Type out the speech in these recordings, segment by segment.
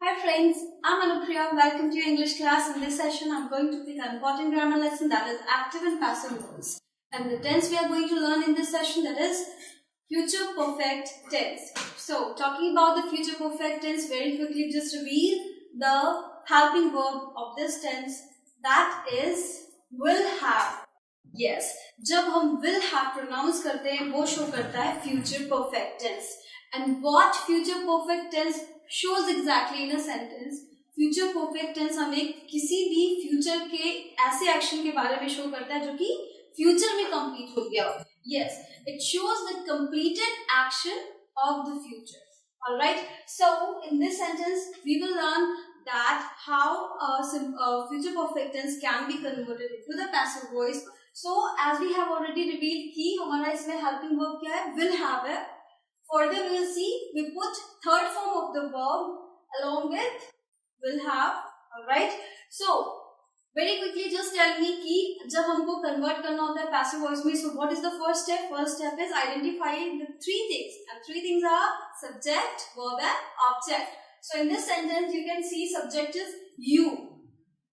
Hi friends, I'm Anupriya. Welcome to your English class. In this session, I'm going to pick an important grammar lesson that is active and passive verbs. And the tense we are going to learn in this session, that is future perfect tense. So, talking about the future perfect tense, very quickly just reveal the helping verb of this tense, that is will have. Yes, जब हम will have pronounce करते हैं वो show करता है future perfect tense. And what future perfect tense shows exactly in a sentence? Future perfect tense हमें किसी भी future के ऐसे action के बारे में show करता है जो कि future में complete हो गया हो. Yes, it shows the completed action of the future. Alright, so in this sentence we will learn that how future perfect tense can be converted into the passive voice. So as we have already revealed कि हमारा इसमें helping verb क्या है, will have है. Further we will see we put third form of the verb along with will have. Alright, so very quickly just tell me कि जब हमको convert करना होता है passive voice में, so what is the first step? First step is identifying the three things, and three things are subject, verb and object. So in this sentence you can see subject is you.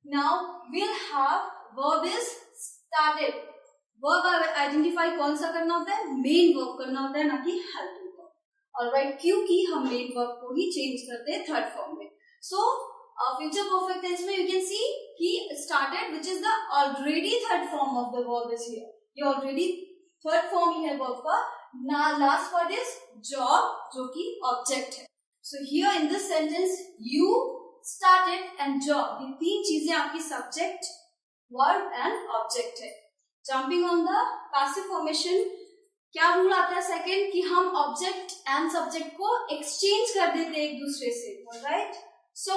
Now will have, verb is started. Verb identify कौन सा करना होता है? Main verb करना होता है, ना कि helping verb. Alright, क्योंकि हम main verb को ही change करते हैं third form में. So future perfect tense में you can see he started, which is the already third form of the verb is here. ये already third form ही है verb का. Now last word is job, जो कि object है. So here in this sentence you started and job, ये तीन चीजें आपकी subject, verb and object है. Jumping on the passive formation, क्या रूल आता है सेकेंड कि हम ऑब्जेक्ट एंड सब्जेक्ट को एक्सचेंज कर देते हैं एक दूसरे से. ऑलराइट, सो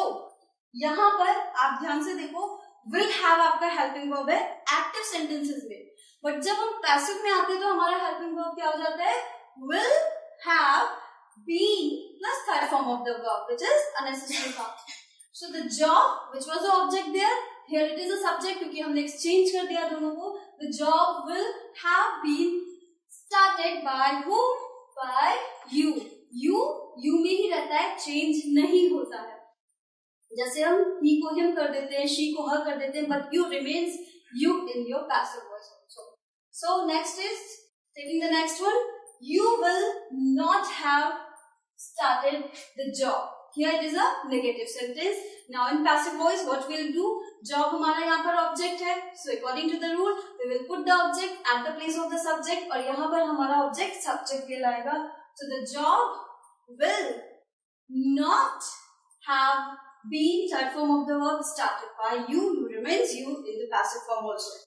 यहाँ पर आप ध्यान से देखो, विल हैव आपका हेल्पिंग वर्ब है एक्टिव सेंटेंसेस में, बट जब हम पैसिव में आते हैं तो हमारा हेल्पिंग वर्ब क्या हो जाता है? Will have been plus third form of the verb which is unnecessary part. So the job which was the object there, here it is a subject क्योंकि हमने एक्सचेंज कर दिया दोनों को. The job will have been started by whom? By you. You में ही रहता है, change नहीं होता है. जैसे हम he को him कर देते हैं, she को her कर देते हैं, but you remains you in your passive voice also. So next is taking the next one. You will not have started the job. Here it is a negative sentence. Now in passive voice what we'll do? Job हमारा यहाँ पर object है, so according to the rule we will put the object at the place of the subject, और यहाँ पर हमारा object subject कहलाएगा. So the job will not have been third form of the verb started by you. You remains you in the passive form also.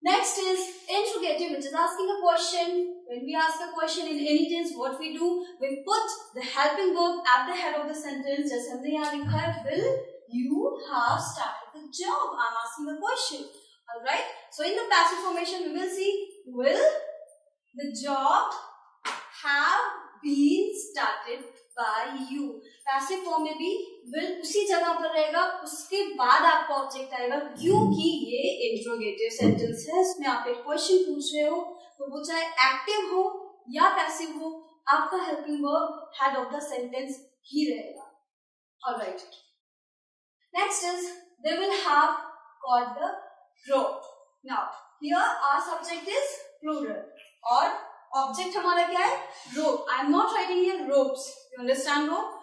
Next is interrogative, which is asking a question. When we ask a question in any tense, what we do? We put the helping verb at the head of the sentence. जैसे हमने यहाँ लिखा है, will you have started the job? I'm asking a question. Alright. So in the passive formation, we will see, will the job have been started by you? Passive form में भी will उसी जगह पर रहेगा, उसके बाद आपका ऑब्जेक्ट आएगा, क्योंकि ये इंट्रोगेटिव सेंटेंस है. इसमें आप एक क्वेश्चन पूछ रहे हो, तो वो चाहे एक्टिव हो या पैसिव हो, आपका helping verb head of the sentence ही रहेगा. Alright, next is they will have got the rope. Now here our subject is plural और ऑब्जेक्ट हमारा क्या है? rope. I am not writing here ropes. You understand rope?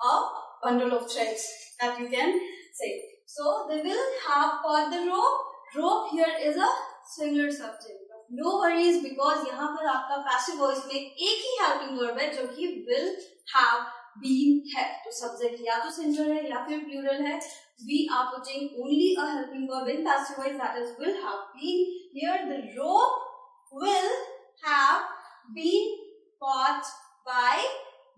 A bundle of threads that you can say. So they will have got the rope. Rope here is a singular subject. But no worries because यहाँ पर आपका passive voice में एक ही helping verb है जो कि will have been है. तो subject या तो singular है या फिर plural है. We are putting only a helping verb in passive voice, that is will have been. Here the rope will have been caught by,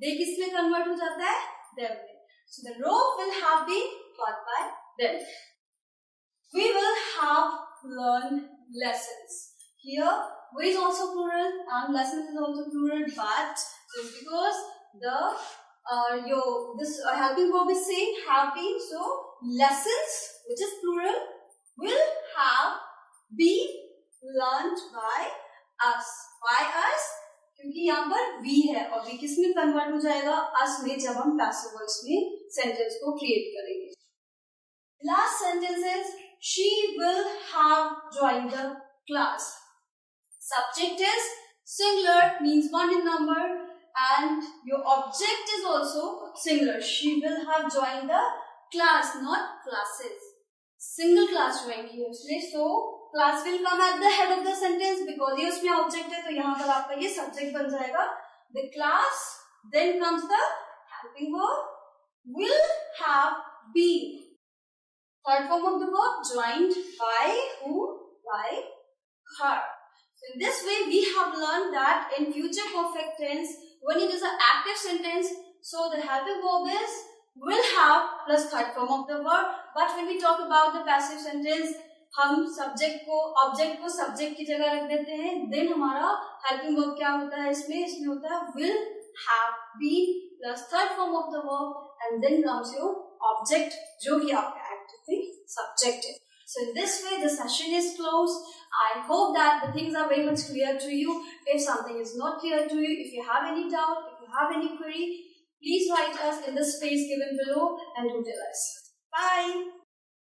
they किसमें convert हो जाता है? Them. So the rope will have been caught by them. We will have learned lessons. Here we is also plural and lessons is also plural, but just because the this helping verb is saying have been, so lessons, which is plural, will have been learned by us. Why us? क्योंकि यहाँ पर we है और we किस में convert हो जाएगा? us में, जब हम पैसिव वॉइस में सेंटेंस को क्रिएट करेंगे. Last sentence is she will have join the class. Subject is singular, means one in number, and your object is also singular. She will have joined the class, not classes. Single class join की है उसने, so class will come at the head of the sentence because ये उसमें object है, तो यहाँ पर आपका ये subject बन जाएगा. The class, then comes the helping verb, will have been. Third form of the verb, joined by who? By her. So in this way, we have learned that in future perfect tense, when it is an active sentence, so the helping verb is will have plus third form of the verb. But when we talk about the passive sentence, हम subject को object को subject की जगह रख देते हैं. Then हमारा helping verb क्या होता है इसमें होता है will have been plus third form of the verb, and then comes your object जो कि आपका active subject है. So in this way, the session is closed. I hope that the things are very much clear to you. If something is not clear to you, if you have any doubt, if you have any query, please write us in the space given below and do tell us. Bye.